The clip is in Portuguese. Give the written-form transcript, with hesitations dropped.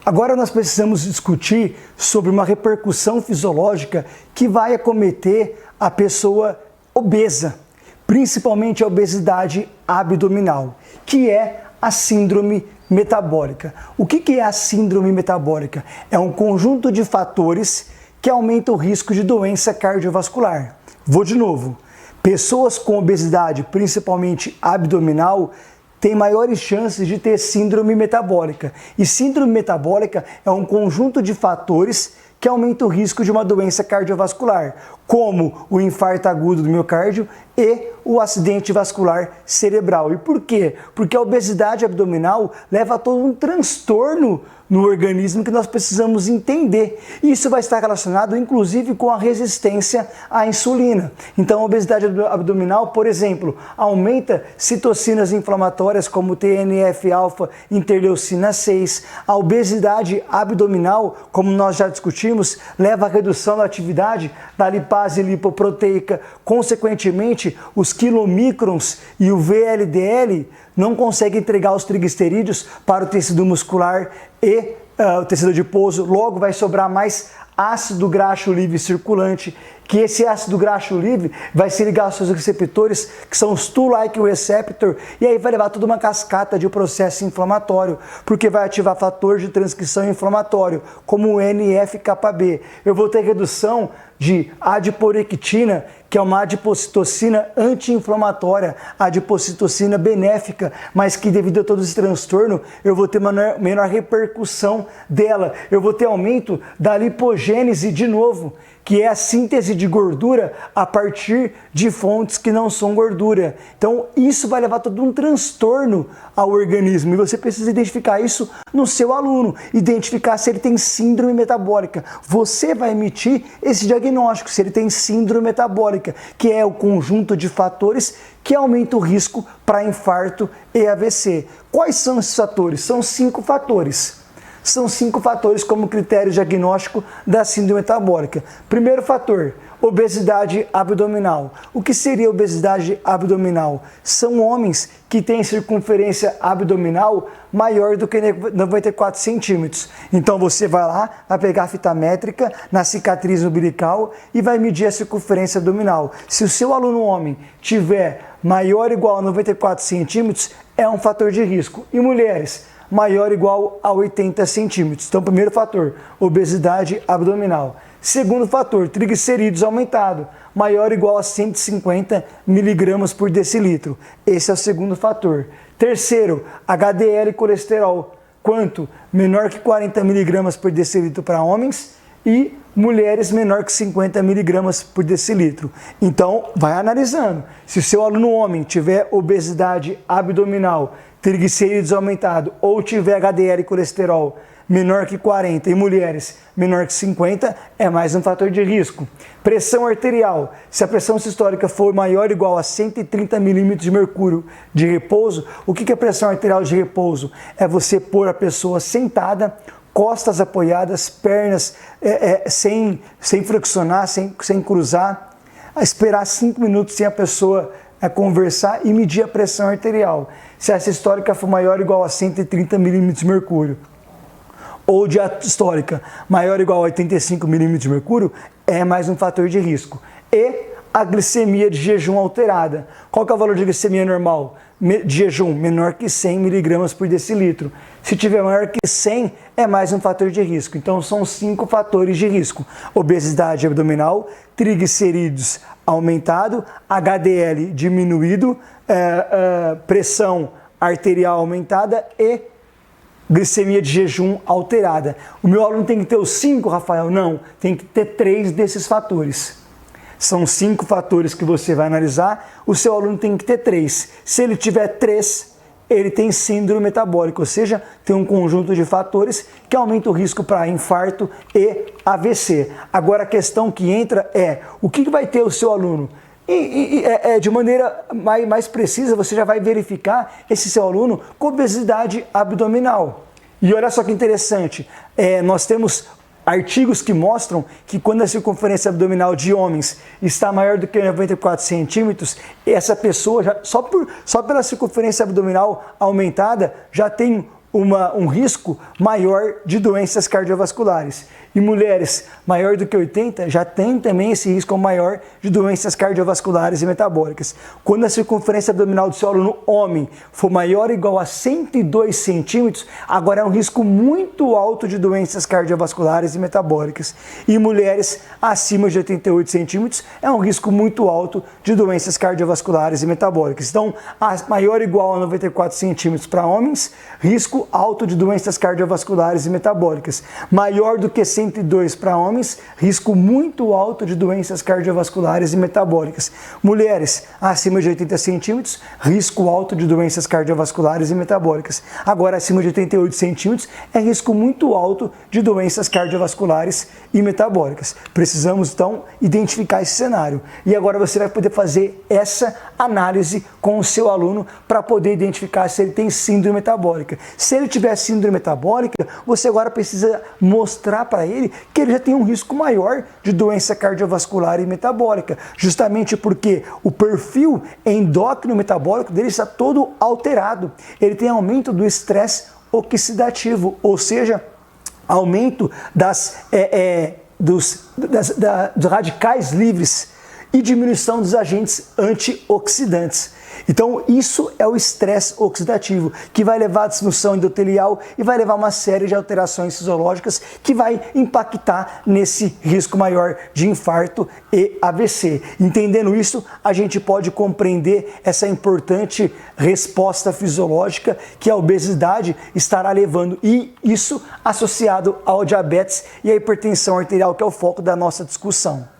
Agora nós precisamos discutir sobre uma repercussão fisiológica que vai acometer a pessoa obesa, principalmente a obesidade abdominal, que é a síndrome metabólica. O que é a síndrome metabólica? É um conjunto de fatores que aumenta o risco de doença cardiovascular. Vou de novo. Pessoas com obesidade, principalmente abdominal, têm maiores chances de ter síndrome metabólica. E síndrome metabólica é um conjunto de fatores que aumenta o risco de uma doença cardiovascular, como o infarto agudo do miocárdio e o acidente vascular cerebral. E por quê? Porque a obesidade abdominal leva a todo um transtorno no organismo que nós precisamos entender. E isso vai estar relacionado, inclusive, com a resistência à insulina. Então, a obesidade abdominal, por exemplo, aumenta citocinas inflamatórias como TNF-alfa, interleucina 6. A obesidade abdominal, como nós já discutimos, leva à redução da atividade da lipase lipoproteica. Consequentemente, os quilomicrons e o VLDL não conseguem entregar os triglicerídeos para o tecido muscular e o tecido adiposo, logo vai sobrar mais ácido graxo livre circulante, que esse ácido graxo livre vai se ligar aos seus receptores, que são os Toll-like receptor, e aí vai levar toda uma cascata de processo inflamatório, porque vai ativar fator de transcrição inflamatório, como o NF-κB. Eu vou ter redução de adiporectina, que é uma adipocitocina anti-inflamatória, adipocitocina benéfica, mas que devido a todo esse transtorno, eu vou ter menor repercussão dela. Eu vou ter aumento da lipogênese de novo, que é a síntese de gordura a partir de fontes que não são gordura. Então, isso vai levar todo um transtorno ao organismo e você precisa identificar isso no seu aluno, identificar se ele tem síndrome metabólica. Você vai emitir esse diagnóstico, se ele tem síndrome metabólica, que é o conjunto de fatores que aumenta o risco para infarto e AVC. Quais são esses fatores? São 5 fatores. São 5 fatores como critério diagnóstico da síndrome metabólica. Primeiro fator, obesidade abdominal. O que seria obesidade abdominal? São homens que têm circunferência abdominal maior do que 94 centímetros. Então você vai lá, vai pegar a fita métrica na cicatriz umbilical e vai medir a circunferência abdominal. Se o seu aluno homem tiver maior ou igual a 94 centímetros, é um fator de risco. E mulheres, maior ou igual a 80 centímetros. Então, primeiro fator, obesidade abdominal. Segundo fator, triglicerídeos aumentado, maior ou igual a 150 miligramas por decilitro. Esse é o segundo fator. Terceiro, HDL colesterol. Quanto? Menor que 40 miligramas por decilitro para homens e mulheres menor que 50 miligramas por decilitro. Então, vai analisando. Se o seu aluno homem tiver obesidade abdominal, triglicerídeos aumentado ou tiver HDL colesterol menor que 40 e mulheres menor que 50, é mais um fator de risco. Pressão arterial. Se a pressão sistólica for maior ou igual a 130 milímetros de mercúrio de repouso, o que é pressão arterial de repouso? É você pôr a pessoa sentada, costas apoiadas, pernas sem flexionar, sem cruzar, esperar 5 minutos sem a pessoa conversar e medir a pressão arterial. Se essa histórica for maior ou igual a 130 milímetros de mercúrio, ou diastólica maior ou igual a 85 milímetros de mercúrio, é mais um fator de risco. E a glicemia de jejum alterada. Qual que é o valor de glicemia normal? De jejum, menor que 100 miligramas por decilitro. Se tiver maior que 100, é mais um fator de risco. Então, são 5 fatores de risco. Obesidade abdominal, triglicerídeos aumentado, HDL diminuído, pressão arterial aumentada e glicemia de jejum alterada. O meu aluno tem que ter os 5, Rafael? Não, tem que ter 3 desses fatores. São 5 fatores que você vai analisar, o seu aluno tem que ter 3. Se ele tiver 3, ele tem síndrome metabólica, ou seja, tem um conjunto de fatores que aumenta o risco para infarto e AVC. Agora a questão que entra é, o que vai ter o seu aluno? De maneira mais precisa, você já vai verificar esse seu aluno com obesidade abdominal. E olha só que interessante, nós temos artigos que mostram que quando a circunferência abdominal de homens está maior do que 94 centímetros, essa pessoa, só pela circunferência abdominal aumentada, já tem um risco maior de doenças cardiovasculares. E mulheres maior do que 80 já tem também esse risco maior de doenças cardiovasculares e metabólicas. Quando a circunferência abdominal do seu aluno homem for maior ou igual a 102 centímetros, agora é um risco muito alto de doenças cardiovasculares e metabólicas. E mulheres acima de 88 centímetros é um risco muito alto de doenças cardiovasculares e metabólicas. Então, maior ou igual a 94 centímetros para homens, risco alto de doenças cardiovasculares e metabólicas. Maior do que 102 para homens, risco muito alto de doenças cardiovasculares e metabólicas. Mulheres acima de 80 centímetros, risco alto de doenças cardiovasculares e metabólicas. Agora, acima de 88 centímetros, é risco muito alto de doenças cardiovasculares e metabólicas. Precisamos, então, identificar esse cenário. E agora você vai poder fazer essa análise com o seu aluno para poder identificar se ele tem síndrome metabólica. Se ele tiver síndrome metabólica, você agora precisa mostrar para ele que ele já tem um risco maior de doença cardiovascular e metabólica, justamente porque o perfil endócrino metabólico dele está todo alterado. Ele tem aumento do estresse oxidativo, ou seja, aumento dos radicais livres e diminuição dos agentes antioxidantes. Então, isso é o estresse oxidativo, que vai levar à disfunção endotelial e vai levar a uma série de alterações fisiológicas que vai impactar nesse risco maior de infarto e AVC. Entendendo isso, a gente pode compreender essa importante resposta fisiológica que a obesidade estará levando, e isso associado ao diabetes e à hipertensão arterial, que é o foco da nossa discussão.